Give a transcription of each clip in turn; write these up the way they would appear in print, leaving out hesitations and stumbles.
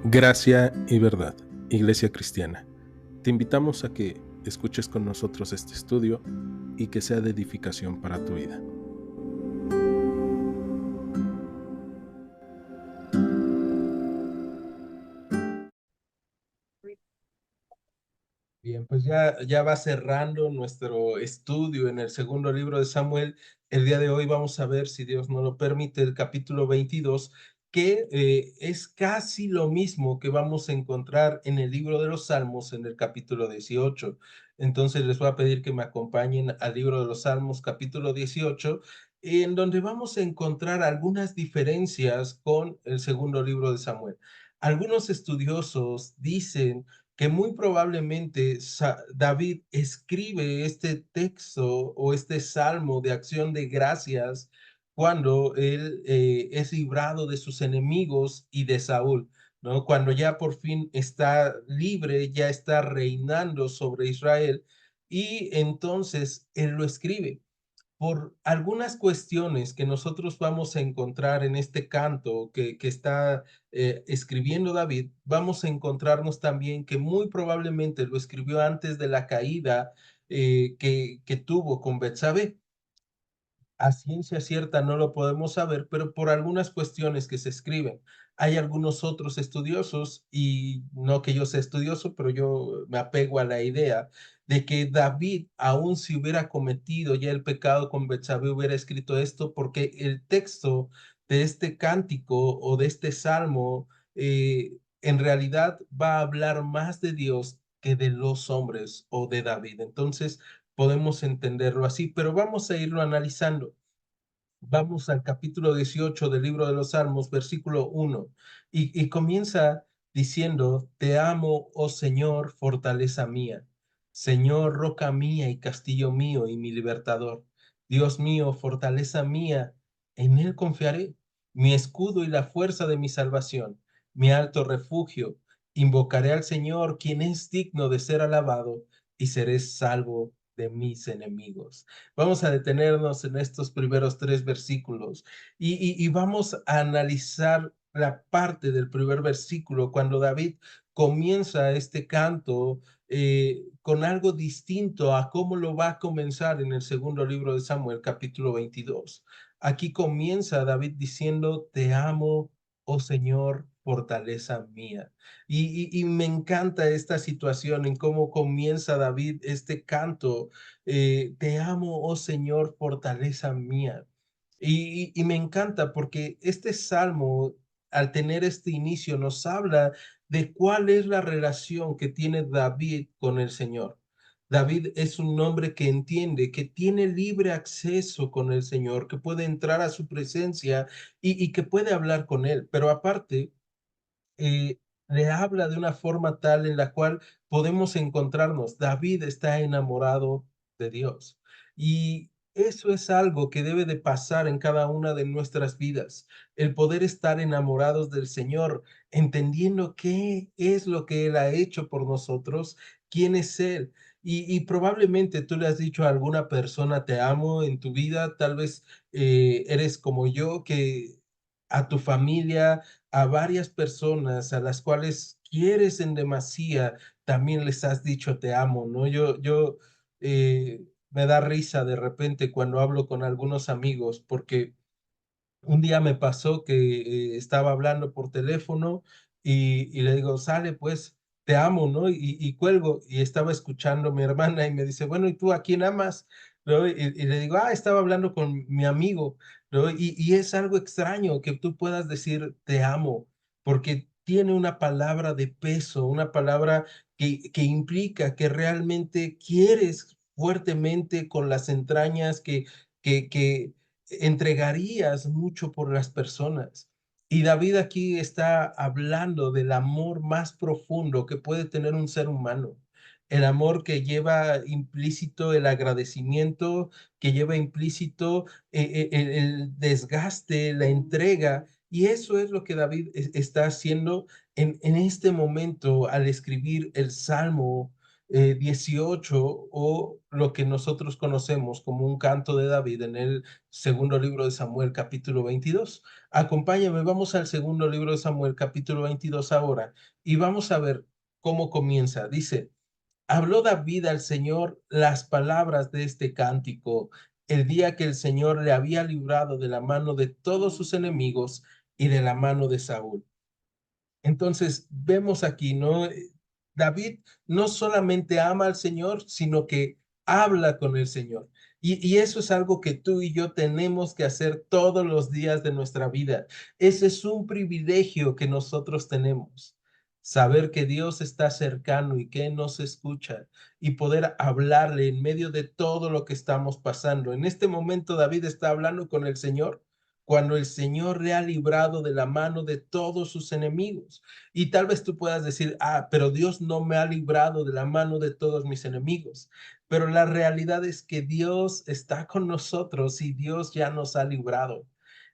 Gracia y verdad, Iglesia Cristiana. Te invitamos a que escuches con nosotros este estudio y que sea de edificación para tu vida. Bien, pues ya va cerrando nuestro estudio en el segundo libro de Samuel. El día de hoy vamos a ver, si Dios nos lo permite, el capítulo 22, que es casi lo mismo que vamos a encontrar en el libro de los Salmos en el capítulo 18. Entonces les voy a pedir que me acompañen al libro de los Salmos, capítulo 18, en donde vamos a encontrar algunas diferencias con el segundo libro de Samuel. Algunos estudiosos dicen que muy probablemente David escribe este texto o este salmo de acción de gracias cuando él es librado de sus enemigos y de Saúl, ¿no? Cuando ya por fin está libre, ya está reinando sobre Israel, y entonces él lo escribe por algunas cuestiones que nosotros vamos a encontrar en este canto que está escribiendo David. Vamos a encontrarnos también que muy probablemente lo escribió antes de la caída que tuvo con Betsabé. A ciencia cierta no lo podemos saber, pero por algunas cuestiones que se escriben. Hay algunos otros estudiosos, y no que yo sea estudioso, pero yo me apego a la idea de que David, aun si hubiera cometido ya el pecado con Betsabé, hubiera escrito esto, porque el texto de este cántico o de este salmo en realidad va a hablar más de Dios que de los hombres o de David. Entonces, podemos entenderlo así, pero vamos a irlo analizando. Vamos al capítulo 18 del libro de los Salmos, versículo 1, y comienza diciendo: Te amo, oh Señor, fortaleza mía, Señor, roca mía y castillo mío y mi libertador. Dios mío, fortaleza mía, en él confiaré, mi escudo y la fuerza de mi salvación, mi alto refugio. Invocaré al Señor, quien es digno de ser alabado, y seré salvo de mis enemigos. Vamos a detenernos en estos primeros tres versículos y vamos a analizar la parte del primer versículo cuando David comienza este canto con algo distinto a cómo lo va a comenzar en el segundo libro de Samuel, capítulo 22. Aquí comienza David diciendo: Te amo, oh Señor, fortaleza mía. Y me encanta esta situación en cómo comienza David este canto: Te amo, oh Señor, fortaleza mía. Y me encanta porque este salmo, al tener este inicio, nos habla de cuál es la relación que tiene David con el Señor. David es un hombre que entiende que tiene libre acceso con el Señor, que puede entrar a su presencia y que puede hablar con él. Pero aparte, eh, le habla de una forma tal en la cual podemos encontrarnos. David está enamorado de Dios, y eso es algo que debe de pasar en cada una de nuestras vidas, el poder estar enamorados del Señor, entendiendo qué es lo que Él ha hecho por nosotros, quién es Él. Y probablemente tú le has dicho a alguna persona: te amo, en tu vida. Tal vez eres como yo, que a tu familia, a varias personas a las cuales quieres en demasía, también les has dicho te amo, ¿no? Me da risa de repente cuando hablo con algunos amigos, porque un día me pasó que estaba hablando por teléfono y le digo: sale pues, te amo, ¿no? Y cuelgo, y estaba escuchando mi hermana y me dice: bueno, ¿y tú a quién amas? ¿No? Y le digo: estaba hablando con mi amigo, ¿no? Y es algo extraño que tú puedas decir te amo, porque tiene una palabra de peso, una palabra que implica que realmente quieres fuertemente con las entrañas, que entregarías mucho por las personas. Y David aquí está hablando del amor más profundo que puede tener un ser humano. El amor que lleva implícito el agradecimiento, que lleva implícito el desgaste, la entrega. Y eso es lo que David está haciendo en este momento al escribir el Salmo. 18 o lo que nosotros conocemos como un canto de David en el segundo libro de Samuel, capítulo 22. Acompáñame, vamos al segundo libro de Samuel, capítulo 22 ahora, y vamos a ver cómo comienza. Dice, habló David al Señor las palabras de este cántico el día que el Señor le había librado de la mano de todos sus enemigos y de la mano de Saúl. Entonces, vemos aquí, ¿no? David no solamente ama al Señor, sino que habla con el Señor. Y eso es algo que tú y yo tenemos que hacer todos los días de nuestra vida. Ese es un privilegio que nosotros tenemos. Saber que Dios está cercano y que nos escucha y poder hablarle en medio de todo lo que estamos pasando. En este momento David está hablando con el Señor cuando el Señor le ha librado de la mano de todos sus enemigos. Y tal vez tú puedas decir, pero Dios no me ha librado de la mano de todos mis enemigos. Pero la realidad es que Dios está con nosotros y Dios ya nos ha librado.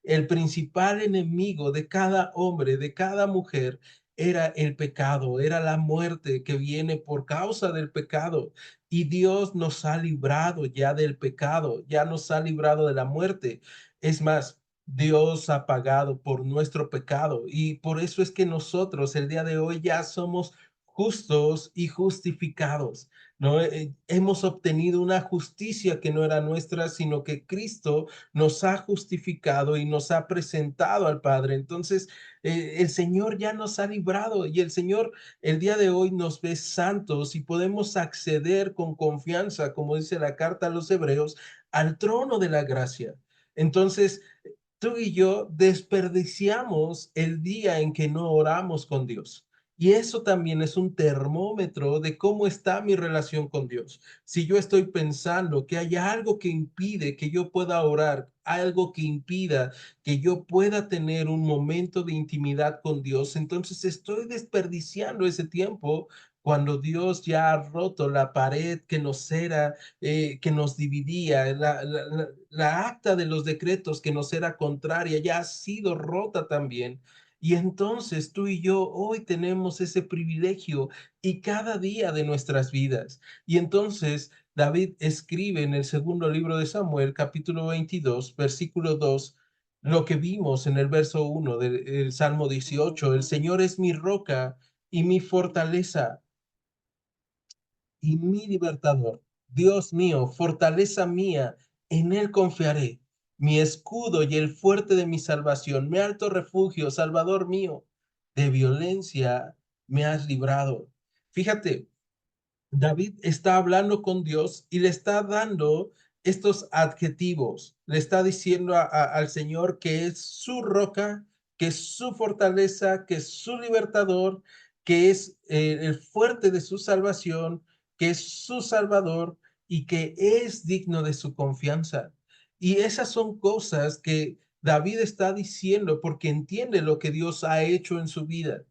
El principal enemigo de cada hombre, de cada mujer, era el pecado, era la muerte que viene por causa del pecado. Y Dios nos ha librado ya del pecado, ya nos ha librado de la muerte. Es más, Dios ha pagado por nuestro pecado y por eso es que nosotros el día de hoy ya somos justos y justificados, ¿no? Hemos obtenido una justicia que no era nuestra, sino que Cristo nos ha justificado y nos ha presentado al Padre. Entonces, el Señor ya nos ha librado y el Señor el día de hoy nos ve santos y podemos acceder con confianza, como dice la carta a los Hebreos, al trono de la gracia. Entonces, tú y yo desperdiciamos el día en que no oramos con Dios. Y eso también es un termómetro de cómo está mi relación con Dios. Si yo estoy pensando que hay algo que impide que yo pueda orar, algo que impida que yo pueda tener un momento de intimidad con Dios, entonces estoy desperdiciando ese tiempo cuando Dios ya ha roto la pared que nos dividía, la acta de los decretos que nos era contraria, ya ha sido rota también. Y entonces tú y yo hoy tenemos ese privilegio y cada día de nuestras vidas. Y entonces David escribe en el segundo libro de Samuel, capítulo 22, versículo 2, lo que vimos en el verso 1 del Salmo 18, el Señor es mi roca y mi fortaleza y mi libertador. Dios mío, fortaleza mía, en él confiaré. Mi escudo y el fuerte de mi salvación, mi alto refugio, Salvador mío, de violencia me has librado. Fíjate, David está hablando con Dios y le está dando estos adjetivos. Le está diciendo al Señor que es su roca, que es su fortaleza, que es su libertador, que es el fuerte de su salvación, que es su salvador y que es digno de su confianza. Y esas son cosas que David está diciendo porque entiende lo que Dios ha hecho en su vida,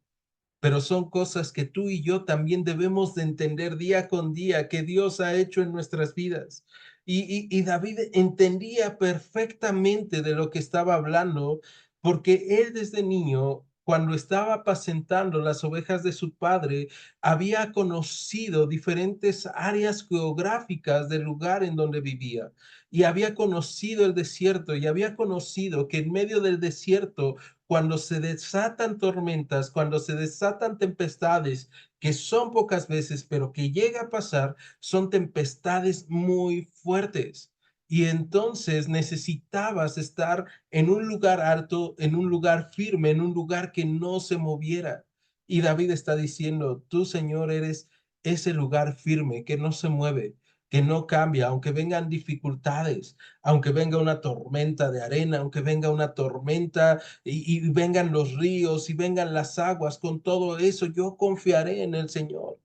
pero son cosas que tú y yo también debemos de entender día con día que Dios ha hecho en nuestras vidas. Y David entendía perfectamente de lo que estaba hablando, porque él desde niño, cuando estaba apacentando las ovejas de su padre, había conocido diferentes áreas geográficas del lugar en donde vivía. Y había conocido el desierto y había conocido que en medio del desierto cuando se desatan tormentas, cuando se desatan tempestades, que son pocas veces, pero que llega a pasar, son tempestades muy fuertes. Y entonces necesitabas estar en un lugar alto, en un lugar firme, en un lugar que no se moviera. Y David está diciendo, tú, Señor, eres ese lugar firme que no se mueve, que no cambia, aunque vengan dificultades, aunque venga una tormenta de arena, aunque venga una tormenta y vengan los ríos y vengan las aguas, con todo eso yo confiaré en el Señor.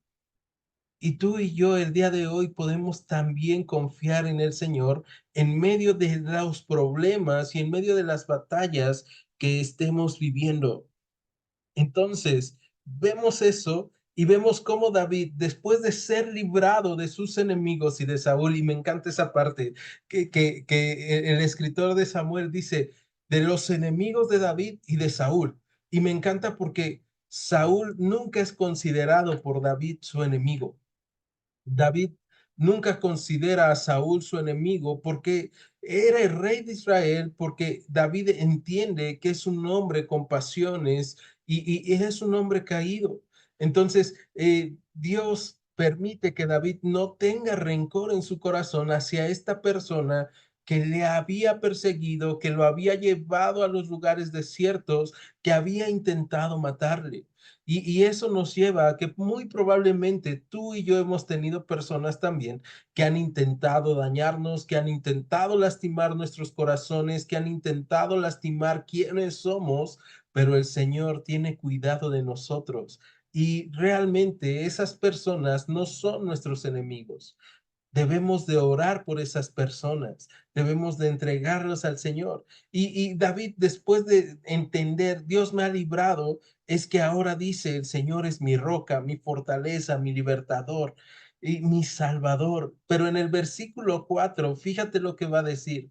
Y tú y yo el día de hoy podemos también confiar en el Señor en medio de los problemas y en medio de las batallas que estemos viviendo. Entonces, vemos eso y vemos cómo David, después de ser librado de sus enemigos y de Saúl, y me encanta esa parte, que el escritor de Samuel dice, de los enemigos de David y de Saúl. Y me encanta porque Saúl nunca es considerado por David su enemigo. David nunca considera a Saúl su enemigo porque era el rey de Israel, porque David entiende que es un hombre con pasiones y es un hombre caído. Entonces, Dios permite que David no tenga rencor en su corazón hacia esta persona que le había perseguido, que lo había llevado a los lugares desiertos, que había intentado matarle. Y eso nos lleva a que muy probablemente tú y yo hemos tenido personas también que han intentado dañarnos, que han intentado lastimar nuestros corazones, que han intentado lastimar quienes somos, pero el Señor tiene cuidado de nosotros. Y realmente esas personas no son nuestros enemigos. Debemos de orar por esas personas, debemos de entregarlos al Señor. Y David, después de entender, Dios me ha librado, es que ahora dice, el Señor es mi roca, mi fortaleza, mi libertador y mi salvador. Pero en el versículo 4, fíjate lo que va a decir,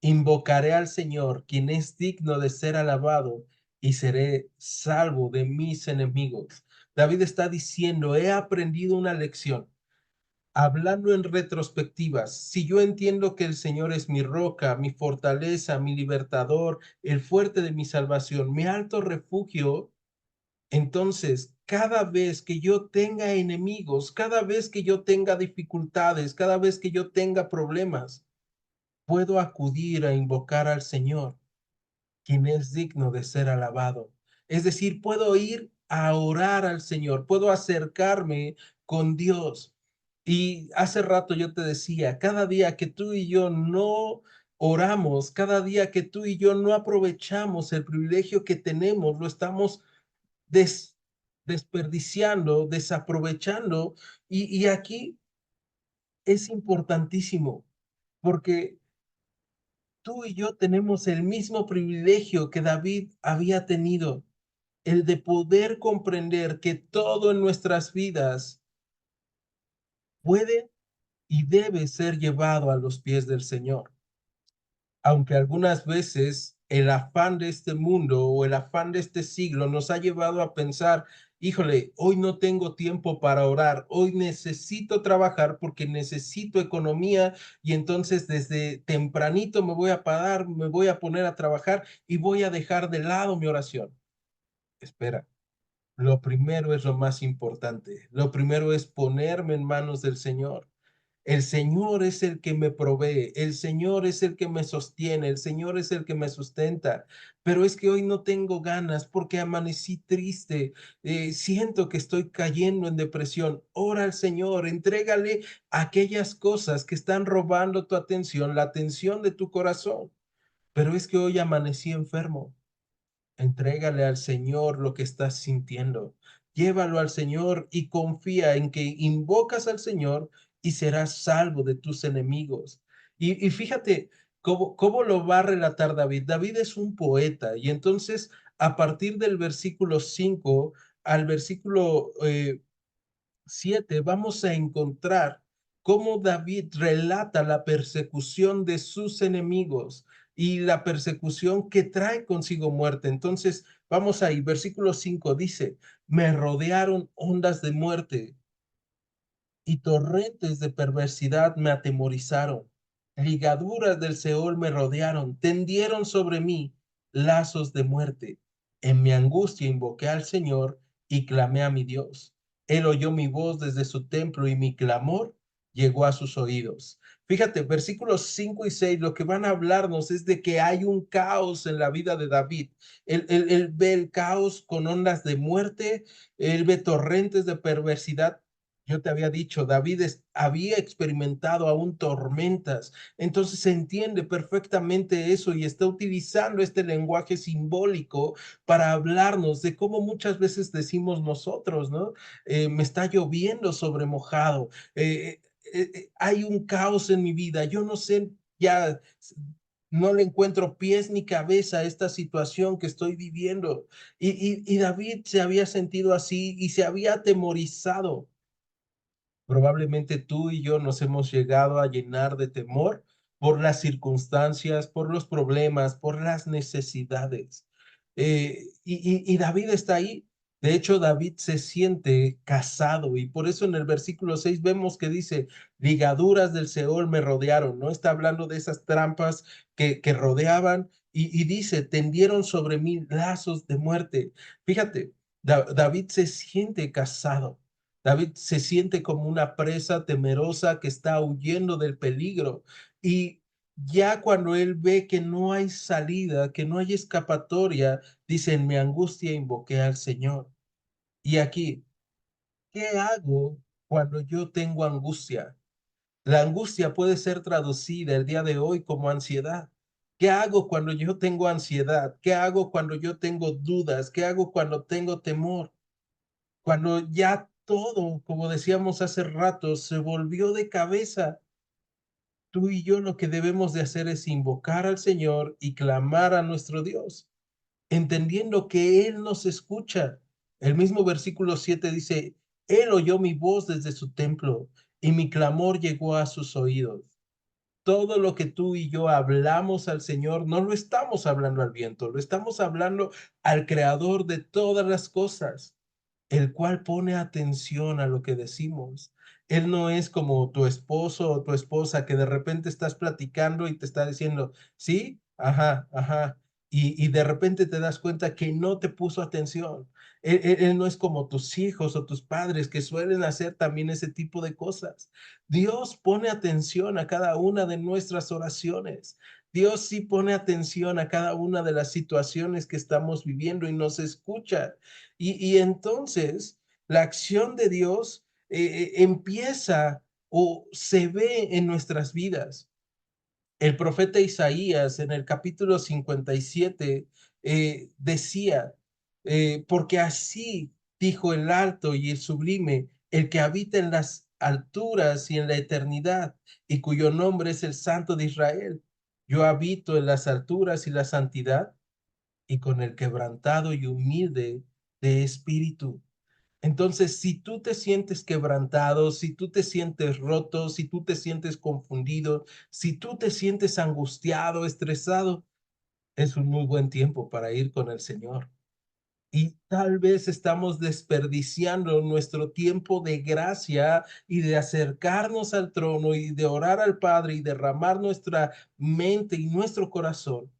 invocaré al Señor, quien es digno de ser alabado, y seré salvo de mis enemigos. David está diciendo, he aprendido una lección. Hablando en retrospectivas, si yo entiendo que el Señor es mi roca, mi fortaleza, mi libertador, el fuerte de mi salvación, mi alto refugio, entonces cada vez que yo tenga enemigos, cada vez que yo tenga dificultades, cada vez que yo tenga problemas, puedo acudir a invocar al Señor, quien es digno de ser alabado. Es decir, puedo ir a orar al Señor, puedo acercarme con Dios. Y hace rato yo te decía, cada día que tú y yo no oramos, cada día que tú y yo no aprovechamos el privilegio que tenemos, lo estamos des desperdiciando, desaprovechando. Y aquí es importantísimo, porque tú y yo tenemos el mismo privilegio que David había tenido, el de poder comprender que todo en nuestras vidas puede y debe ser llevado a los pies del Señor. Aunque algunas veces el afán de este mundo o el afán de este siglo nos ha llevado a pensar, híjole, hoy no tengo tiempo para orar, hoy necesito trabajar porque necesito economía y entonces desde tempranito me voy a parar, me voy a poner a trabajar y voy a dejar de lado mi oración. Espera, lo primero es lo más importante, lo primero es ponerme en manos del Señor. El Señor es el que me provee, el Señor es el que me sostiene, el Señor es el que me sustenta. Pero es que hoy no tengo ganas porque amanecí triste, siento que estoy cayendo en depresión. Ora al Señor, entrégale aquellas cosas que están robando tu atención, la atención de tu corazón. Pero es que hoy amanecí enfermo. Entrégale al Señor lo que estás sintiendo. Llévalo al Señor y confía en que invocas al Señor y serás salvo de tus enemigos. Y fíjate cómo lo va a relatar David. David es un poeta y entonces a partir del versículo 5 al versículo 7 vamos a encontrar cómo David relata la persecución de sus enemigos y la persecución que trae consigo muerte. Entonces, vamos ahí, versículo 5 dice, me rodearon ondas de muerte y torrentes de perversidad me atemorizaron. Ligaduras del Seol me rodearon, tendieron sobre mí lazos de muerte. En mi angustia invoqué al Señor y clamé a mi Dios. Él oyó mi voz desde su templo y mi clamor llegó a sus oídos. Fíjate, versículos 5 y 6 lo que van a hablarnos es de que hay un caos en la vida de David. Él ve el caos con ondas de muerte, él ve torrentes de perversidad. Yo te había dicho, David había experimentado aún tormentas, entonces se entiende perfectamente eso y está utilizando este lenguaje simbólico para hablarnos de cómo muchas veces decimos nosotros, ¿no? Me está lloviendo sobre mojado, hay un caos en mi vida, yo no sé, ya no le encuentro pies ni cabeza a esta situación que estoy viviendo. Y David se había sentido así y se había atemorizado. Probablemente tú y yo nos hemos llegado a llenar de temor por las circunstancias, por los problemas, por las necesidades. Y David está ahí. De hecho, David se siente casado y por eso en el versículo 6 vemos que dice, ligaduras del Seol me rodearon, ¿no? Está hablando de esas trampas que rodeaban y dice, tendieron sobre mí lazos de muerte. Fíjate, David se siente casado. David se siente como una presa temerosa que está huyendo del peligro. Y ya cuando él ve que no hay salida, que no hay escapatoria, dice, en mi angustia invoqué al Señor. Y aquí, ¿qué hago cuando yo tengo angustia? La angustia puede ser traducida el día de hoy como ansiedad. ¿Qué hago cuando yo tengo ansiedad? ¿Qué hago cuando yo tengo dudas? ¿Qué hago cuando tengo temor? Cuando ya todo, como decíamos hace rato, se volvió de cabeza. Tú y yo lo que debemos de hacer es invocar al Señor y clamar a nuestro Dios, entendiendo que Él nos escucha. El mismo versículo 7 dice, Él oyó mi voz desde su templo y mi clamor llegó a sus oídos. Todo lo que tú y yo hablamos al Señor, no lo estamos hablando al viento, lo estamos hablando al Creador de todas las cosas, el cual pone atención a lo que decimos. Él no es como tu esposo o tu esposa que de repente estás platicando y te está diciendo, sí, ajá, ajá, y de repente te das cuenta que no te puso atención. Él no es como tus hijos o tus padres que suelen hacer también ese tipo de cosas. Dios pone atención a cada una de nuestras oraciones. Dios sí pone atención a cada una de las situaciones que estamos viviendo y nos escucha. Y entonces la acción de Dios empieza o se ve en nuestras vidas. El profeta Isaías en el capítulo 57 decía, porque así dijo el alto y el sublime, el que habita en las alturas y en la eternidad, y cuyo nombre es el Santo de Israel. Yo habito en las alturas y la santidad, y con el quebrantado y humilde de espíritu. Entonces, si tú te sientes quebrantado, si tú te sientes roto, si tú te sientes confundido, si tú te sientes angustiado, estresado, es un muy buen tiempo para ir con el Señor. Y tal vez estamos desperdiciando nuestro tiempo de gracia y de acercarnos al trono y de orar al Padre y derramar nuestra mente y nuestro corazón,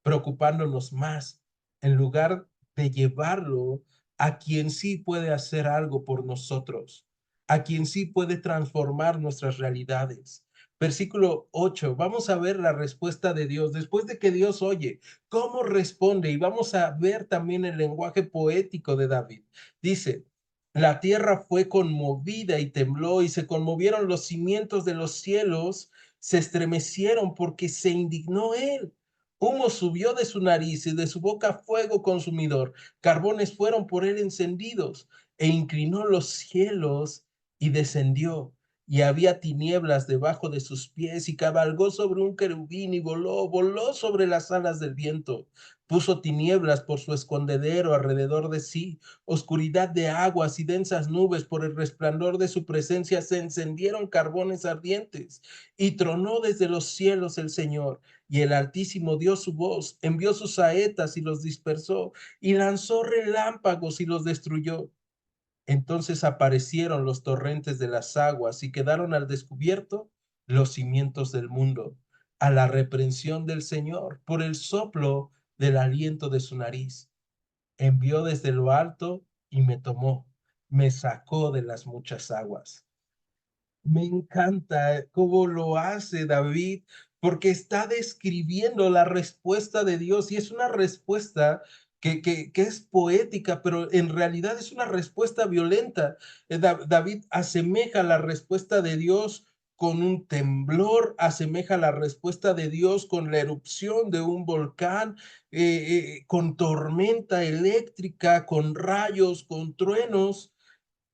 preocupándonos más en lugar de llevarlo a quien sí puede hacer algo por nosotros, a quien sí puede transformar nuestras realidades. Versículo 8, vamos a ver la respuesta de Dios. Después de que Dios oye, ¿cómo responde? Y vamos a ver también el lenguaje poético de David. Dice, la tierra fue conmovida y tembló y se conmovieron los cimientos de los cielos, se estremecieron porque se indignó él. Humo subió de su nariz y de su boca fuego consumidor. Carbones fueron por él encendidos e inclinó los cielos y descendió y había tinieblas debajo de sus pies y cabalgó sobre un querubín y voló sobre las alas del viento. Puso tinieblas por su escondedero alrededor de sí, oscuridad de aguas y densas nubes por el resplandor de su presencia se encendieron carbones ardientes y tronó desde los cielos el Señor. Y el Altísimo dio su voz, envió sus saetas y los dispersó, y lanzó relámpagos y los destruyó. Entonces aparecieron los torrentes de las aguas y quedaron al descubierto los cimientos del mundo, a la reprensión del Señor por el soplo del aliento de su nariz. Envió desde lo alto y me tomó, me sacó de las muchas aguas. Me encanta cómo lo hace David, porque está describiendo la respuesta de Dios y es una respuesta que es poética, pero en realidad es una respuesta violenta. David asemeja la respuesta de Dios con un temblor, asemeja la respuesta de Dios con la erupción de un volcán, con tormenta eléctrica, con rayos, con truenos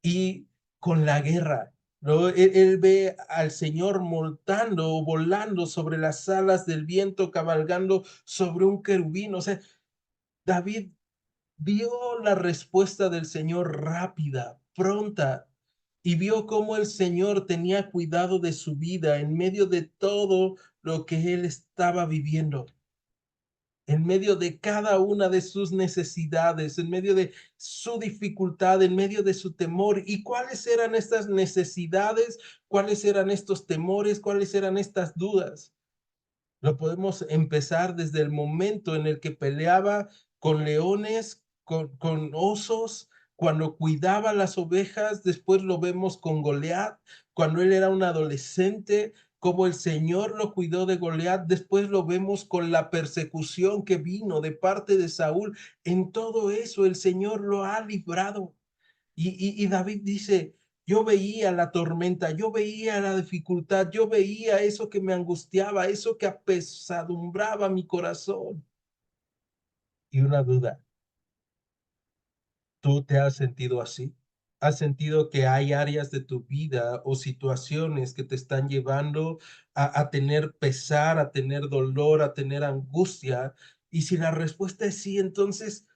y con la guerra. ¿No? Él ve al Señor montando o volando sobre las alas del viento, cabalgando sobre un querubín. O sea, David vio la respuesta del Señor rápida, pronta, y vio cómo el Señor tenía cuidado de su vida en medio de todo lo que él estaba viviendo. en medio de cada una de sus necesidades, en medio de su dificultad, en medio de su temor. ¿Y cuáles eran estas necesidades? ¿Cuáles eran estos temores? ¿Cuáles eran estas dudas? Lo podemos empezar desde el momento en el que peleaba con leones, con osos, cuando cuidaba las ovejas. Después lo vemos con Goliat, cuando él era un adolescente, como el Señor lo cuidó de Goliat. Después lo vemos con la persecución que vino de parte de Saúl. En todo eso el Señor lo ha librado. Y David dice, yo veía la tormenta, yo veía la dificultad, yo veía eso que me angustiaba, eso que apesadumbraba mi corazón. Y una duda, ¿tú te has sentido así? ¿Has sentido que hay áreas de tu vida o situaciones que te están llevando a tener pesar, a tener dolor, a tener angustia? Y si la respuesta es sí, entonces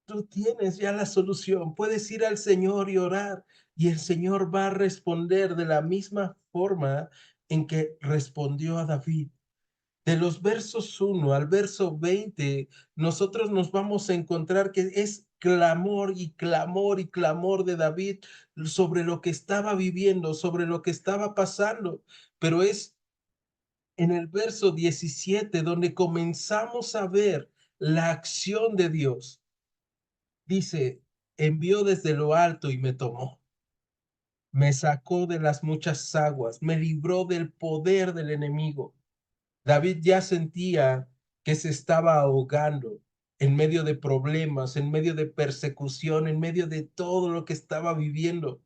tú tienes ya la solución. Puedes ir al Señor y orar, y el Señor va a responder de la misma forma en que respondió a David. De los versos 1 al verso 20, nosotros nos vamos a encontrar que es clamor y clamor y clamor de David sobre lo que estaba viviendo, sobre lo que estaba pasando. Pero es en el verso 17 donde comenzamos a ver la acción de Dios. Dice, envió desde lo alto y me tomó, me sacó de las muchas aguas, me libró del poder del enemigo. David ya sentía que se estaba ahogando en medio de problemas, en medio de persecución, en medio de todo lo que estaba viviendo.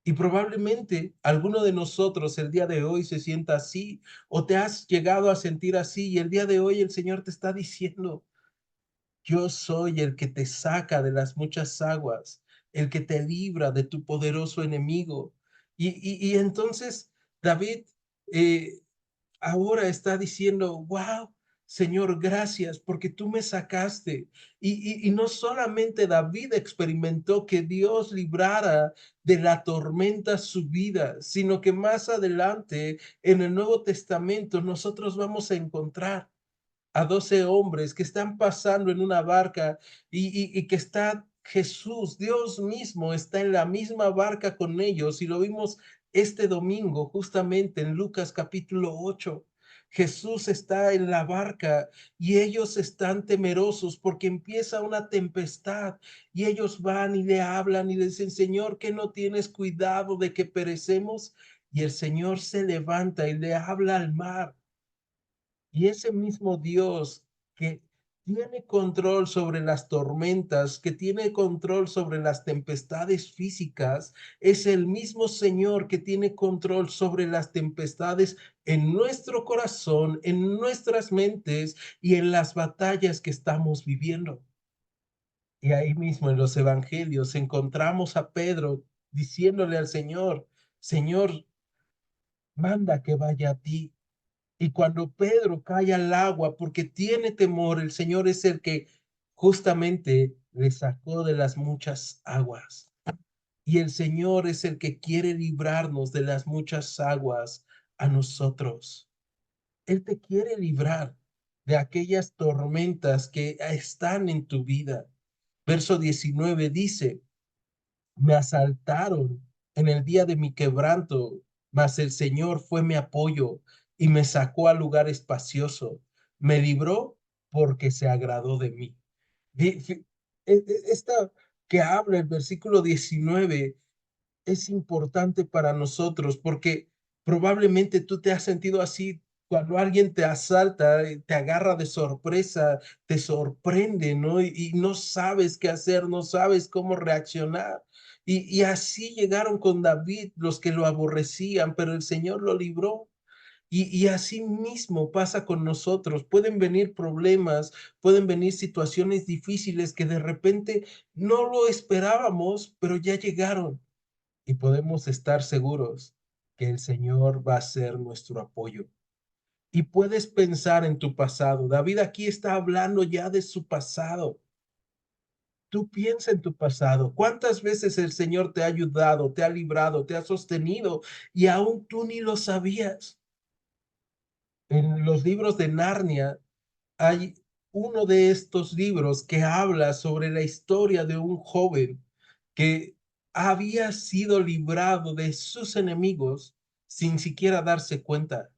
Y probablemente alguno de nosotros el día de hoy se sienta así, o te has llegado a sentir así, y el día de hoy el Señor te está diciendo, yo soy el que te saca de las muchas aguas, el que te libra de tu poderoso enemigo. Y entonces David eh, ahora está diciendo, wow, Señor, gracias porque tú me sacaste. Y no solamente David experimentó que Dios librara de la tormenta su vida, sino que más adelante en el Nuevo Testamento nosotros vamos a encontrar a 12 hombres que están pasando en una barca y que está Jesús, Dios mismo, está en la misma barca con ellos y lo vimos este domingo justamente en Lucas capítulo 8. Jesús está en la barca y ellos están temerosos porque empieza una tempestad y ellos van y le hablan y le dicen, Señor, ¿que no tienes cuidado de que perecemos? Y el Señor se levanta y le habla al mar y ese mismo Dios que tiene control sobre las tormentas, que tiene control sobre las tempestades físicas, es el mismo Señor que tiene control sobre las tempestades en nuestro corazón, en nuestras mentes y en las batallas que estamos viviendo. Y ahí mismo en los evangelios encontramos a Pedro diciéndole al Señor, Señor, manda que vaya a ti. Y cuando Pedro cae al agua porque tiene temor, el Señor es el que justamente le sacó de las muchas aguas. Y el Señor es el que quiere librarnos de las muchas aguas a nosotros. Él te quiere librar de aquellas tormentas que están en tu vida. Verso 19 dice, me asaltaron en el día de mi quebranto, mas el Señor fue mi apoyo y me sacó a lugar espacioso. Me libró porque se agradó de mí. Esta que habla el versículo 19 es importante para nosotros porque probablemente tú te has sentido así cuando alguien te asalta, te agarra de sorpresa, te sorprende, ¿no? Y no sabes qué hacer, no sabes cómo reaccionar. Y así llegaron con David los que lo aborrecían, pero el Señor lo libró. Y así mismo pasa con nosotros. Pueden venir problemas, pueden venir situaciones difíciles que de repente no lo esperábamos, pero ya llegaron y podemos estar seguros que el Señor va a ser nuestro apoyo. Y puedes pensar en tu pasado. David aquí está hablando ya de su pasado. Tú piensa en tu pasado. ¿Cuántas veces el Señor te ha ayudado, te ha librado, te ha sostenido y aún tú ni lo sabías? En los libros de Narnia hay uno de estos libros que habla sobre la historia de un joven que había sido librado de sus enemigos sin siquiera darse cuenta.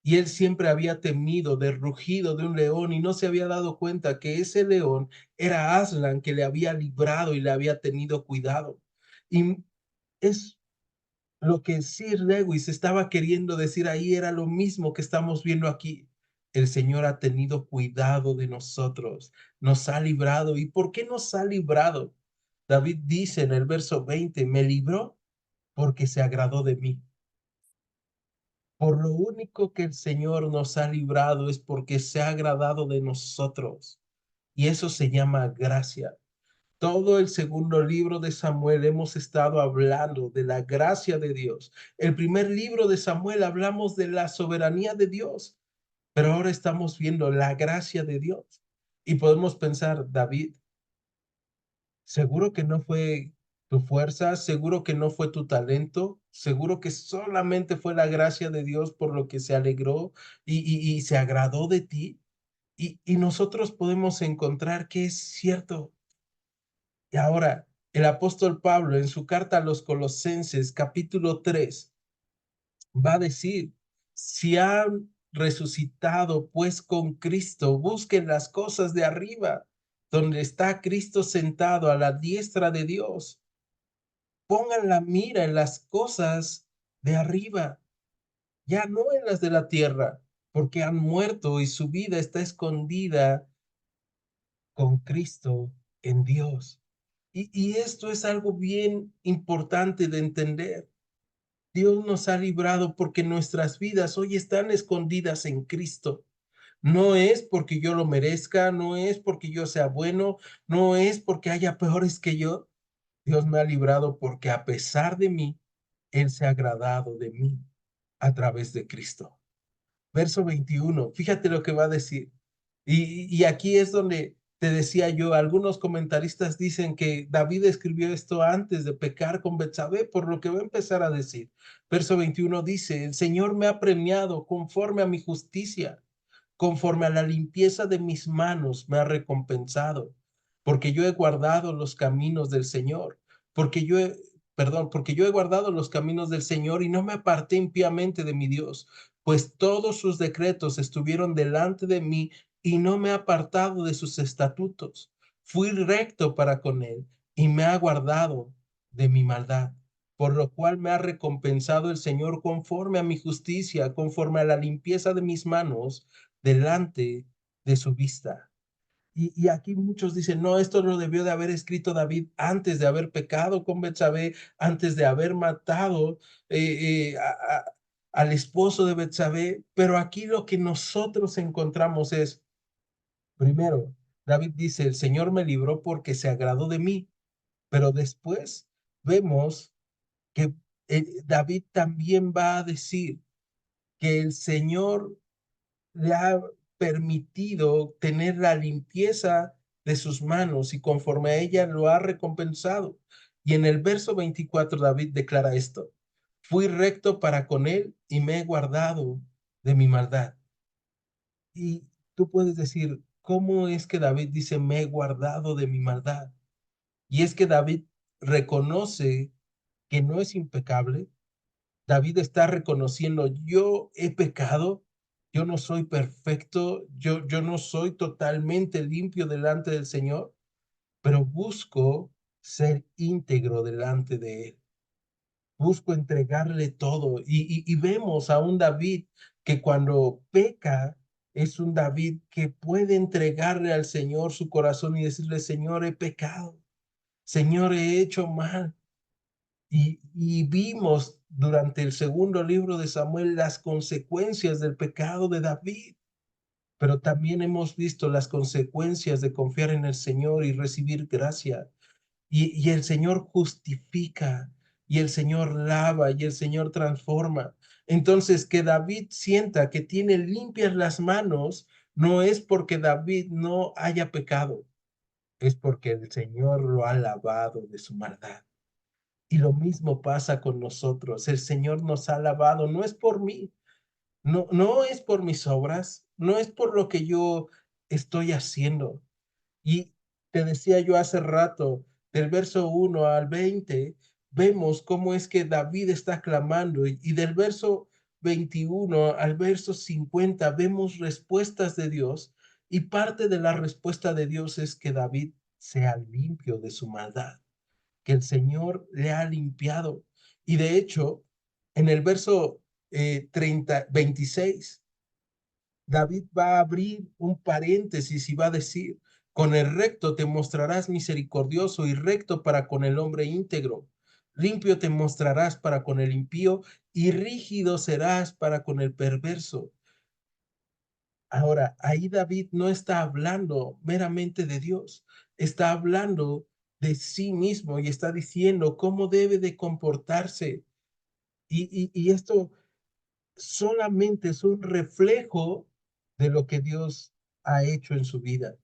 Y él siempre había temido del rugido de un león y no se había dado cuenta que ese león era Aslan, que le había librado y le había tenido cuidado. Y es lo que Sir Lewis estaba queriendo decir ahí, era lo mismo que estamos viendo aquí. El Señor ha tenido cuidado de nosotros, nos ha librado. ¿Y por qué nos ha librado? David dice en el verso 20, me libró porque se agradó de mí. Por lo único que el Señor nos ha librado es porque se ha agradado de nosotros. Y eso se llama gracia. Todo el segundo libro de Samuel hemos estado hablando de la gracia de Dios. El primer libro de Samuel hablamos de la soberanía de Dios, pero ahora estamos viendo la gracia de Dios. Y podemos pensar, David, seguro que no fue tu fuerza, seguro que no fue tu talento, seguro que solamente fue la gracia de Dios por lo que se alegró y se agradó de ti. Y nosotros podemos encontrar que es cierto. Y ahora, el apóstol Pablo en su carta a los Colosenses, capítulo 3, va a decir, si han resucitado pues con Cristo, busquen las cosas de arriba, donde está Cristo sentado a la diestra de Dios. Pongan la mira en las cosas de arriba, ya no en las de la tierra, porque han muerto y su vida está escondida con Cristo en Dios. Y esto es algo bien importante de entender. Dios nos ha librado porque nuestras vidas hoy están escondidas en Cristo. No es porque yo lo merezca, no es porque yo sea bueno, no es porque haya peores que yo. Dios me ha librado porque a pesar de mí, Él se ha agradado de mí a través de Cristo. Verso 21, fíjate lo que va a decir. Y aquí es donde te decía yo, algunos comentaristas dicen que David escribió esto antes de pecar con Betsabé, por lo que va a empezar a decir. Verso 21 dice, el Señor me ha premiado conforme a mi justicia, conforme a la limpieza de mis manos me ha recompensado, porque yo he guardado los caminos del Señor, porque yo he, perdón, porque yo he guardado los caminos del Señor y no me aparté impíamente de mi Dios, pues todos sus decretos estuvieron delante de mí y no me he apartado de sus estatutos. Fui recto para con él y me ha guardado de mi maldad, por lo cual me ha recompensado el Señor conforme a mi justicia, conforme a la limpieza de mis manos delante de su vista. Y aquí muchos dicen, no, esto lo debió de haber escrito David antes de haber pecado con Betsabé, antes de haber matado al esposo de Betsabé, pero aquí lo que nosotros encontramos es, primero, David dice, el Señor me libró porque se agradó de mí, pero después vemos que David también va a decir que el Señor le ha permitido tener la limpieza de sus manos y conforme a ella lo ha recompensado. Y en el verso 24 David declara esto, fui recto para con él y me he guardado de mi maldad. Y tú puedes decir, ¿cómo es que David dice, me he guardado de mi maldad? Y es que David reconoce que no es impecable. David está reconociendo, yo he pecado, yo no soy perfecto, yo no soy totalmente limpio delante del Señor, pero busco ser íntegro delante de Él. Busco entregarle todo. Y vemos a un David que cuando peca, es un David que puede entregarle al Señor su corazón y decirle, Señor, he pecado, Señor, he hecho mal. Y vimos durante el segundo libro de Samuel las consecuencias del pecado de David, pero también hemos visto las consecuencias de confiar en el Señor y recibir gracia. Y el Señor justifica, y el Señor lava, y el Señor transforma. Entonces, que David sienta que tiene limpias las manos, no es porque David no haya pecado, es porque el Señor lo ha lavado de su maldad. Y lo mismo pasa con nosotros. El Señor nos ha lavado, no es por mí, no es por mis obras, no es por lo que yo estoy haciendo? Y te decía yo hace rato, del verso 1 al 20 vemos cómo es que David está clamando y del verso 21 al verso 50 vemos respuestas de Dios y parte de la respuesta de Dios es que David sea limpio de su maldad, que el Señor le ha limpiado. Y de hecho, en el verso 26 David va a abrir un paréntesis y va a decir, con el recto te mostrarás misericordioso y recto para con el hombre íntegro. Limpio te mostrarás para con el impío y rígido serás para con el perverso. Ahora, ahí David no está hablando meramente de Dios, está hablando de sí mismo y está diciendo cómo debe de comportarse. Y esto solamente es un reflejo de lo que Dios ha hecho en su vida.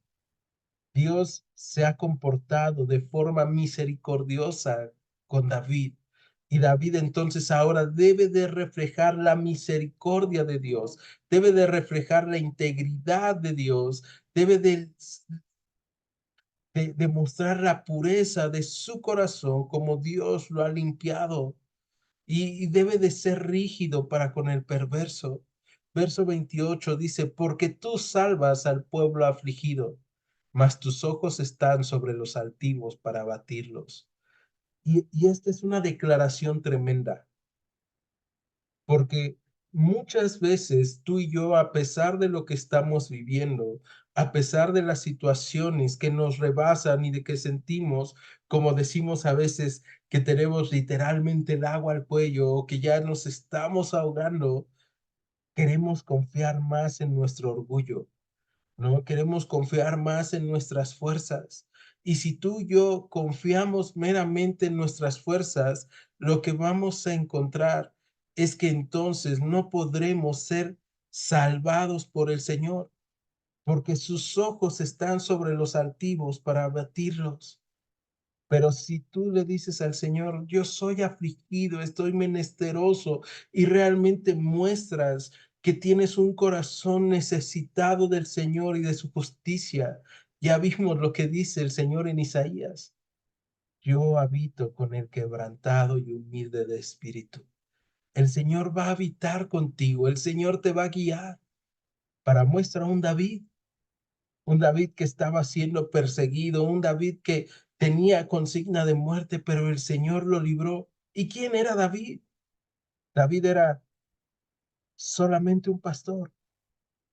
Dios se ha comportado de forma misericordiosa con David. Y David entonces ahora debe de reflejar la misericordia de Dios, debe de reflejar la integridad de Dios, debe de mostrar la pureza de su corazón como Dios lo ha limpiado y debe de ser rígido para con el perverso. Verso 28 dice, porque tú salvas al pueblo afligido, mas tus ojos están sobre los altivos para abatirlos. Y esta es una declaración tremenda, porque muchas veces tú y yo, a pesar de lo que estamos viviendo, a pesar de las situaciones que nos rebasan y de que sentimos, como decimos a veces, que tenemos literalmente el agua al cuello o que ya nos estamos ahogando, queremos confiar más en nuestro orgullo, ¿no? Queremos confiar más en nuestras fuerzas. Y si tú y yo confiamos meramente en nuestras fuerzas, lo que vamos a encontrar es que entonces no podremos ser salvados por el Señor, porque sus ojos están sobre los altivos para abatirlos. Pero si tú le dices al Señor, yo soy afligido, estoy menesteroso, y realmente muestras que tienes un corazón necesitado del Señor y de su justicia, ya vimos lo que dice el Señor en Isaías. Yo habito con el quebrantado y humilde de espíritu. El Señor va a habitar contigo, el Señor te va a guiar. Para muestra un David que estaba siendo perseguido, un David que tenía consigna de muerte, pero el Señor lo libró. ¿Y quién era David? David era solamente un pastor.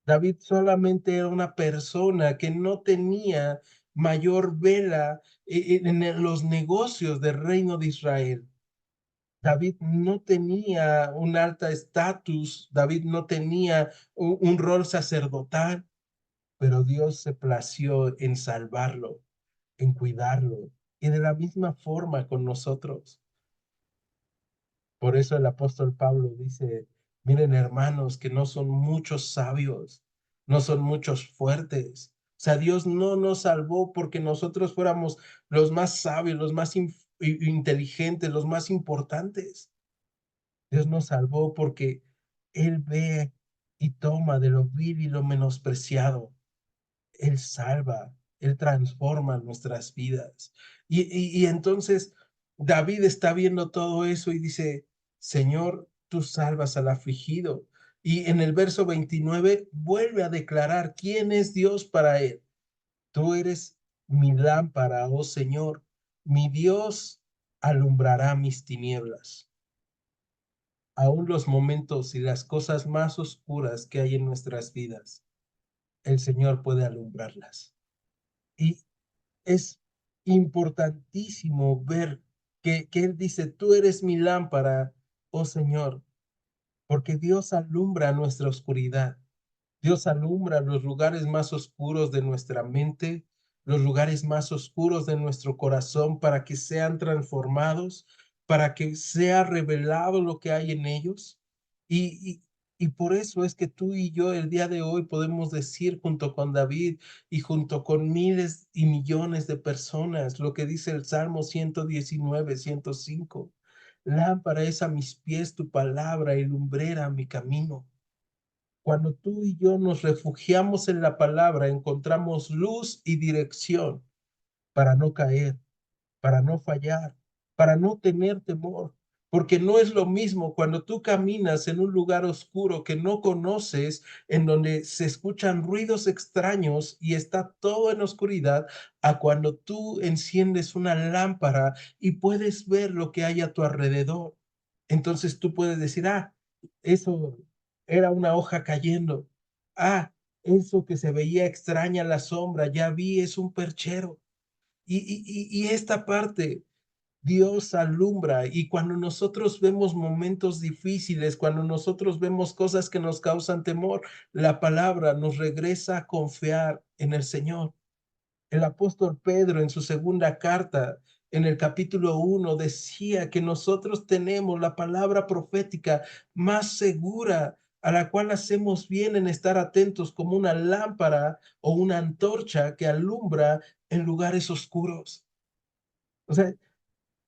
David solamente era una persona que no tenía mayor vela en los negocios del reino de Israel. David no tenía un alta estatus, David no tenía un rol sacerdotal, pero Dios se plació en salvarlo, en cuidarlo. Y de la misma forma con nosotros. Por eso el apóstol Pablo dice, miren hermanos, que no son muchos sabios, no son muchos fuertes. O sea, Dios no nos salvó porque nosotros fuéramos los más sabios, los más inteligentes, los más importantes. Dios nos salvó porque Él ve y toma de lo vil y lo menospreciado. Él salva, Él transforma nuestras vidas. Y entonces David está viendo todo eso y dice, Señor, tú salvas al afligido. Y en el verso 29 vuelve a declarar quién es Dios para él. Tú eres mi lámpara, oh Señor, mi Dios alumbrará mis tinieblas. Aún los momentos y las cosas más oscuras que hay en nuestras vidas, el Señor puede alumbrarlas. Y es importantísimo ver que Él dice, tú eres mi lámpara, oh Señor, porque Dios alumbra nuestra oscuridad. Dios alumbra los lugares más oscuros de nuestra mente, los lugares más oscuros de nuestro corazón para que sean transformados, para que sea revelado lo que hay en ellos. Y, y, y por eso es que tú y yo el día de hoy podemos decir junto con David y junto con miles y millones de personas lo que dice el Salmo 119, 105. Lámpara es a mis pies tu palabra y lumbrera a mi camino. Cuando tú y yo nos refugiamos en la palabra, encontramos luz y dirección para no caer, para no fallar, para no tener temor, porque no es lo mismo cuando tú caminas en un lugar oscuro que no conoces, en donde se escuchan ruidos extraños y está todo en oscuridad, a cuando tú enciendes una lámpara y puedes ver lo que hay a tu alrededor. Entonces tú puedes decir, eso era una hoja cayendo. Eso que se veía extraña la sombra, ya vi, es un perchero. Y esta parte, Dios alumbra, y cuando nosotros vemos momentos difíciles, cuando nosotros vemos cosas que nos causan temor, la palabra nos regresa a confiar en el Señor. El apóstol Pedro en su segunda carta, en el capítulo 1, decía que nosotros tenemos la palabra profética más segura, a la cual hacemos bien en estar atentos como una lámpara o una antorcha que alumbra en lugares oscuros. O sea,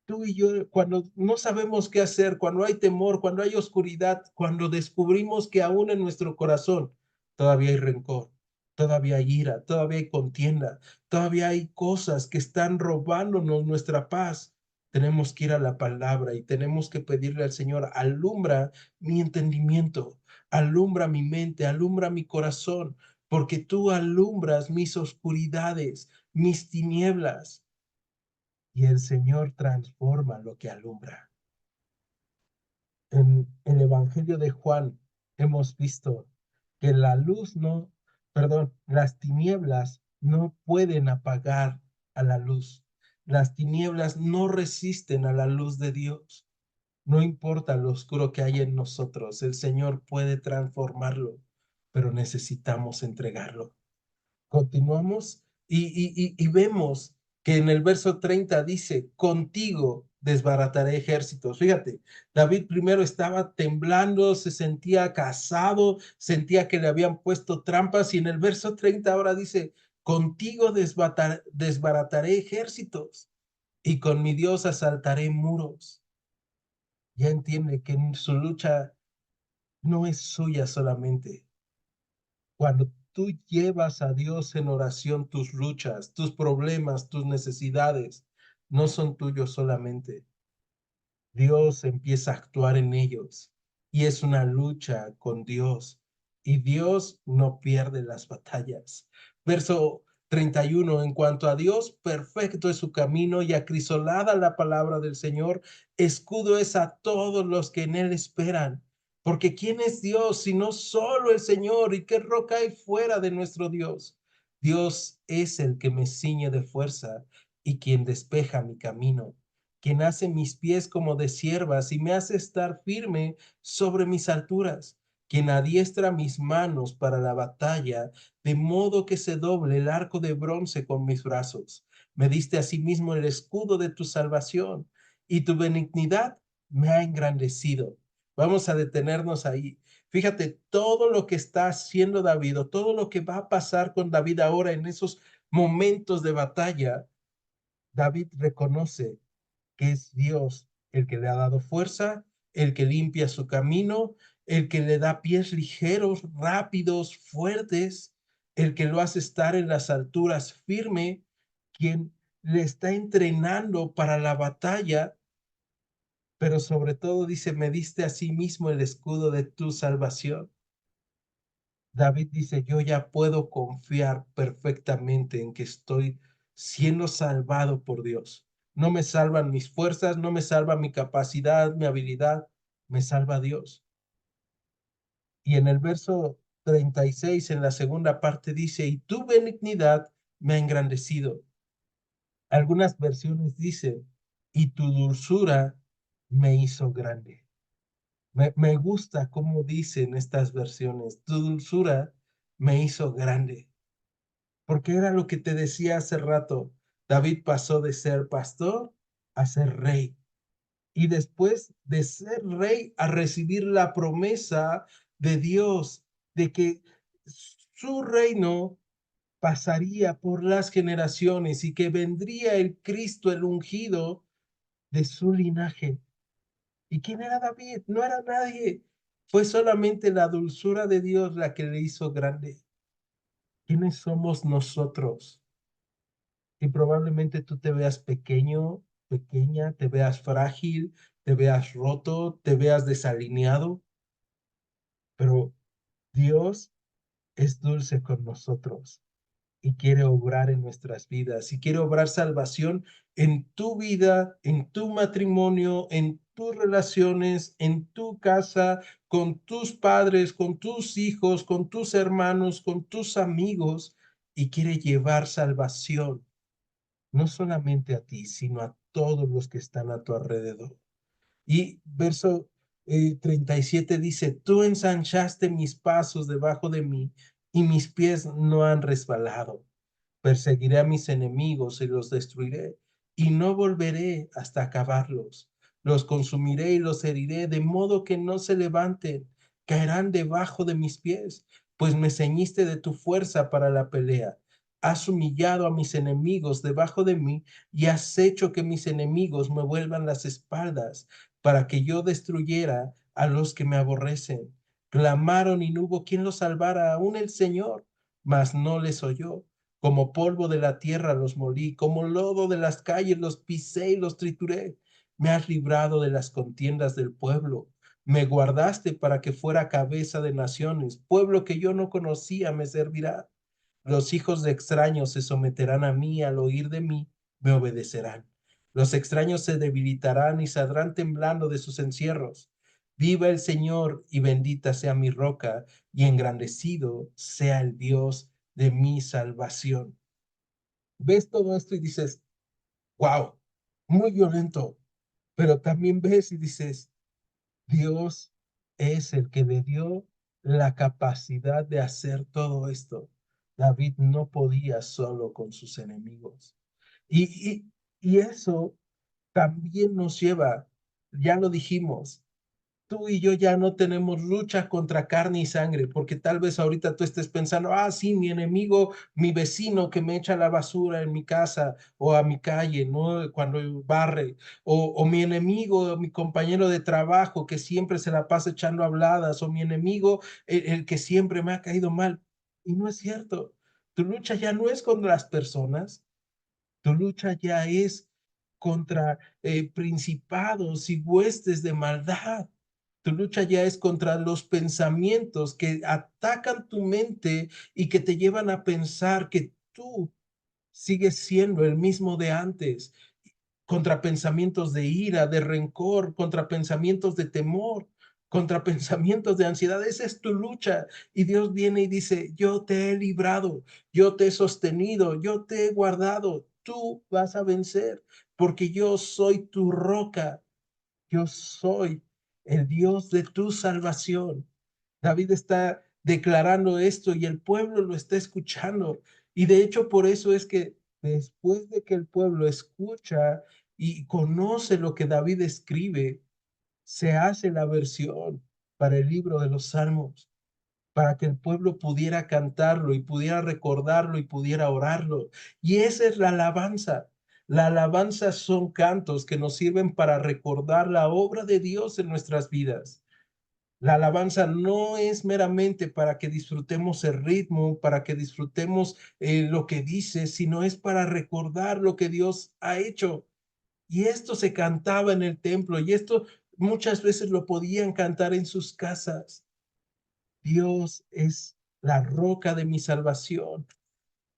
tú y yo, cuando no sabemos qué hacer, cuando hay temor, cuando hay oscuridad, cuando descubrimos que aún en nuestro corazón todavía hay rencor, todavía hay ira, todavía hay contienda, todavía hay cosas que están robándonos nuestra paz, tenemos que ir a la palabra y tenemos que pedirle al Señor, alumbra mi entendimiento, alumbra mi mente, alumbra mi corazón, porque tú alumbras mis oscuridades, mis tinieblas, y el Señor transforma lo que alumbra. En el Evangelio de Juan hemos visto que las tinieblas no pueden apagar a la luz. Las tinieblas no resisten a la luz de Dios. No importa lo oscuro que hay en nosotros, el Señor puede transformarlo, pero necesitamos entregarlo. Continuamos y vemos que en el verso 30 dice, contigo desbarataré ejércitos. Fíjate, David primero estaba temblando, se sentía casado, sentía que le habían puesto trampas, y en el verso 30 ahora dice, contigo desbarataré ejércitos y con mi Dios asaltaré muros. Ya entiende que su lucha no es suya solamente. Cuando tú llevas a Dios en oración, tus luchas, tus problemas, tus necesidades, no son tuyos solamente. Dios empieza a actuar en ellos, y es una lucha con Dios, y Dios no pierde las batallas. Verso 31, en cuanto a Dios, perfecto es su camino y acrisolada la palabra del Señor, escudo es a todos los que en él esperan. Porque ¿quién es Dios sino solo el Señor? ¿Y qué roca hay fuera de nuestro Dios? Dios es el que me ciñe de fuerza y quien despeja mi camino, quien hace mis pies como de ciervas y me hace estar firme sobre mis alturas, quien adiestra mis manos para la batalla, de modo que se doble el arco de bronce con mis brazos. Me diste asimismo el escudo de tu salvación, y tu benignidad me ha engrandecido. Vamos a detenernos ahí. Fíjate todo lo que está haciendo David, o todo lo que va a pasar con David ahora en esos momentos de batalla. David reconoce que es Dios el que le ha dado fuerza, el que limpia su camino, el que le da pies ligeros, rápidos, fuertes, el que lo hace estar en las alturas firme, quien le está entrenando para la batalla, pero sobre todo dice, me diste a sí mismo el escudo de tu salvación. David dice, yo ya puedo confiar perfectamente en que estoy siendo salvado por Dios. No me salvan mis fuerzas, no me salva mi capacidad, mi habilidad, me salva Dios. Y en el verso 36, en la segunda parte, dice, y tu benignidad me ha engrandecido. Algunas versiones dicen, y tu dulzura me hizo grande. Me gusta cómo dicen estas versiones, tu dulzura me hizo grande. Porque era lo que te decía hace rato. David pasó de ser pastor a ser rey. Y después de ser rey a recibir la promesa de Dios de que su reino pasaría por las generaciones y que vendría el Cristo, el ungido de su linaje. ¿Y quién era David? No era nadie. Fue solamente la dulzura de Dios la que le hizo grande. ¿Quiénes somos nosotros? Y probablemente tú te veas pequeño, pequeña, te veas frágil, te veas roto, te veas desalineado, pero Dios es dulce con nosotros y quiere obrar en nuestras vidas y quiere obrar salvación en tu vida, en tu matrimonio, en tus relaciones, en tu casa, con tus padres, con tus hijos, con tus hermanos, con tus amigos, y quiere llevar salvación no solamente a ti, sino a todos los que están a tu alrededor. Y verso 37 dice, tú ensanchaste mis pasos debajo de mí y mis pies no han resbalado. Perseguiré a mis enemigos y los destruiré, y no volveré hasta acabarlos. Los consumiré y los heriré, de modo que no se levanten, caerán debajo de mis pies, pues me ceñiste de tu fuerza para la pelea. Has humillado a mis enemigos debajo de mí y has hecho que mis enemigos me vuelvan las espaldas para que yo destruyera a los que me aborrecen. Clamaron y no hubo quien los salvara, aún el Señor, mas no les oyó. Como polvo de la tierra los molí, como lodo de las calles los pisé y los trituré. Me has librado de las contiendas del pueblo. Me guardaste para que fuera cabeza de naciones. Pueblo que yo no conocía me servirá. Los hijos de extraños se someterán a mí, al oír de mí, me obedecerán. Los extraños se debilitarán y saldrán temblando de sus encierros. Viva el Señor y bendita sea mi roca, y engrandecido sea el Dios de mi salvación. Ves todo esto y dices, wow, muy violento, pero también ves y dices, Dios es el que le dio la capacidad de hacer todo esto. David no podía solo con sus enemigos. Y, y, y eso también nos lleva, ya lo dijimos, tú y yo ya no tenemos lucha contra carne y sangre, porque tal vez ahorita tú estés pensando, ah, sí, mi enemigo, mi vecino que me echa la basura en mi casa o a mi calle, ¿no? Cuando barre, o mi enemigo, mi compañero de trabajo que siempre se la pasa echando habladas, o mi enemigo, el que siempre me ha caído mal. Y no es cierto. Tu lucha ya no es contra las personas, tu lucha ya es contra principados y huestes de maldad. Tu lucha ya es contra los pensamientos que atacan tu mente y que te llevan a pensar que tú sigues siendo el mismo de antes, contra pensamientos de ira, de rencor, contra pensamientos de temor, contra pensamientos de ansiedad. Esa es tu lucha. Y Dios viene y dice, yo te he librado, yo te he sostenido, yo te he guardado. Tú vas a vencer porque yo soy tu roca. Yo soy el Dios de tu salvación. David está declarando esto y el pueblo lo está escuchando. Y de hecho por eso es que después de que el pueblo escucha y conoce lo que David escribe, se hace la versión para el libro de los Salmos, para que el pueblo pudiera cantarlo y pudiera recordarlo y pudiera orarlo. Y esa es la alabanza. La alabanza son cantos que nos sirven para recordar la obra de Dios en nuestras vidas. La alabanza no es meramente para que disfrutemos el ritmo, para que disfrutemos lo que dice, sino es para recordar lo que Dios ha hecho. Y esto se cantaba en el templo y esto muchas veces lo podían cantar en sus casas. Dios es la roca de mi salvación.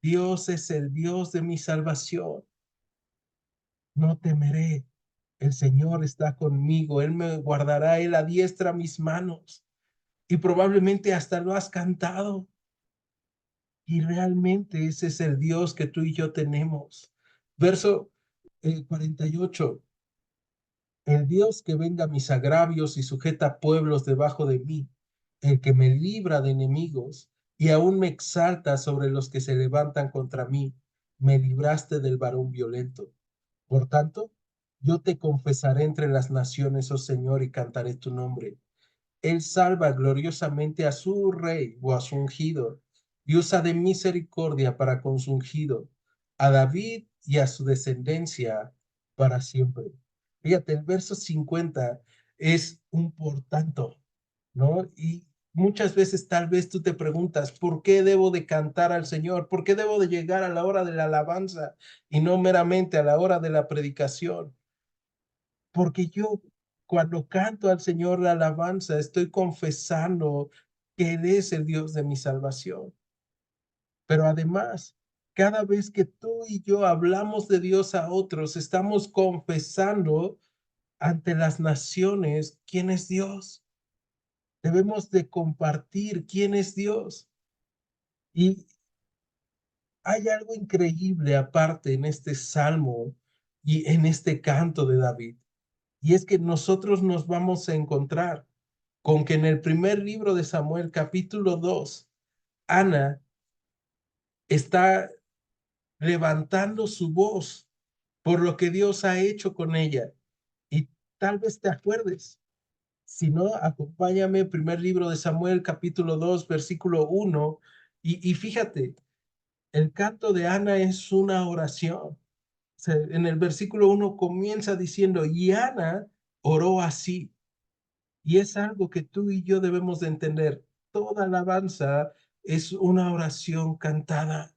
Dios es el Dios de mi salvación. No temeré. El Señor está conmigo. Él me guardará. Él adiestra mis manos. Y probablemente hasta lo has cantado. Y realmente ese es el Dios que tú y yo tenemos. Verso 48. El Dios que venga mis agravios y sujeta pueblos debajo de mí, el que me libra de enemigos y aún me exalta sobre los que se levantan contra mí, me libraste del varón violento. Por tanto, yo te confesaré entre las naciones, oh Señor, y cantaré tu nombre. Él salva gloriosamente a su rey o a su ungido y usa de misericordia para con su ungido, a David y a su descendencia para siempre. Fíjate, el verso 50 es un por tanto. ¿no? Y muchas veces tal vez tú te preguntas, ¿por qué debo de cantar al Señor? ¿Por qué debo de llegar a la hora de la alabanza y no meramente a la hora de la predicación? Porque yo cuando canto al Señor la alabanza, estoy confesando que Él es el Dios de mi salvación. Pero además, cada vez que tú y yo hablamos de Dios a otros, estamos confesando ante las naciones quién es Dios. Debemos de compartir quién es Dios. Y hay algo increíble aparte en este salmo y en este canto de David. Y es que nosotros nos vamos a encontrar con que en el primer libro de Samuel, capítulo 2, Ana está levantando su voz por lo que Dios ha hecho con ella. Y tal vez te acuerdes. Si no, acompáñame, primer libro de Samuel, capítulo 2, versículo 1. Y fíjate, el canto de Ana es una oración. En el versículo 1 comienza diciendo, y Ana oró así. Y es algo que tú y yo debemos de entender. Toda alabanza es una oración cantada.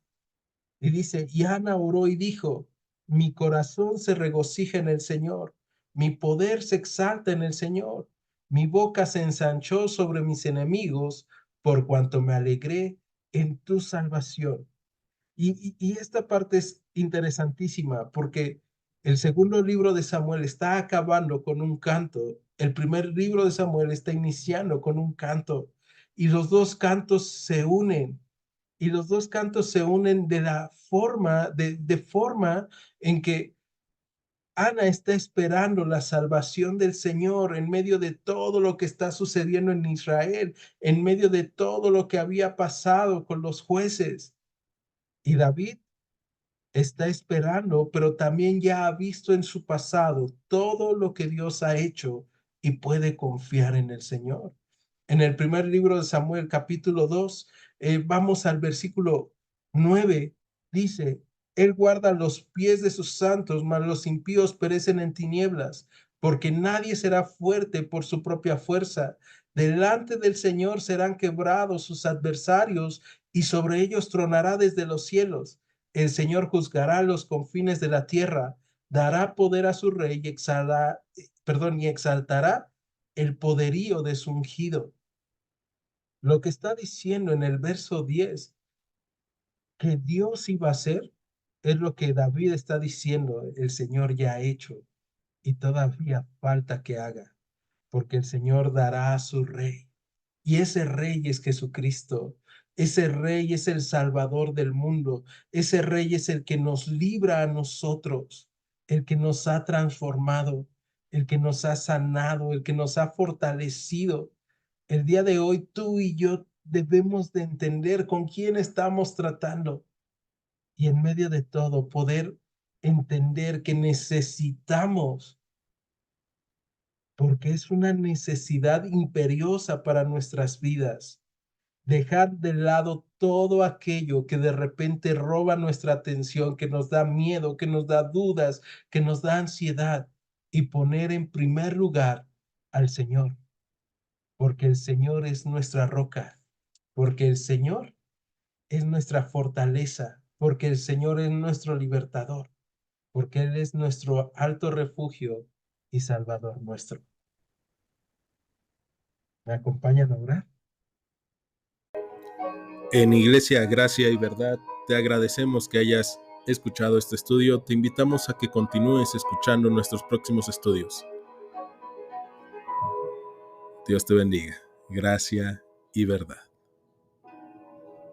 Y dice, y Ana oró y dijo, mi corazón se regocija en el Señor, mi poder se exalta en el Señor, mi boca se ensanchó sobre mis enemigos, por cuanto me alegré en tu salvación. Y esta parte es interesantísima porque el segundo libro de Samuel está acabando con un canto, el primer libro de Samuel está iniciando con un canto y los dos cantos se unen y los dos cantos se unen de la forma, de forma en que Ana está esperando la salvación del Señor en medio de todo lo que está sucediendo en Israel, en medio de todo lo que había pasado con los jueces. Y David está esperando, pero también ya ha visto en su pasado todo lo que Dios ha hecho y puede confiar en el Señor. En el primer libro de Samuel, capítulo 2, vamos al versículo 9, dice, Él guarda los pies de sus santos, mas los impíos perecen en tinieblas, porque nadie será fuerte por su propia fuerza. Delante del Señor serán quebrados sus adversarios y sobre ellos tronará desde los cielos. El Señor juzgará los confines de la tierra, dará poder a su rey y y exaltará el poderío de su ungido. Lo que está diciendo en el verso 10 que Dios iba a hacer es lo que David está diciendo, el Señor ya ha hecho y todavía falta que haga, porque el Señor dará a su rey. Y ese rey es Jesucristo. Ese rey es el Salvador del mundo. Ese rey es el que nos libra a nosotros, el que nos ha transformado, el que nos ha sanado, el que nos ha fortalecido. El día de hoy tú y yo debemos de entender con quién estamos tratando y en medio de todo poder entender que necesitamos, porque es una necesidad imperiosa para nuestras vidas, dejar de lado todo aquello que de repente roba nuestra atención, que nos da miedo, que nos da dudas, que nos da ansiedad y poner en primer lugar al Señor, porque el Señor es nuestra roca, porque el Señor es nuestra fortaleza, porque el Señor es nuestro libertador, porque Él es nuestro alto refugio y salvador nuestro. ¿Me acompañan a orar? En Iglesia Gracia y Verdad, te agradecemos que hayas escuchado este estudio. Te invitamos a que continúes escuchando nuestros próximos estudios. Dios te bendiga. Gracia y verdad.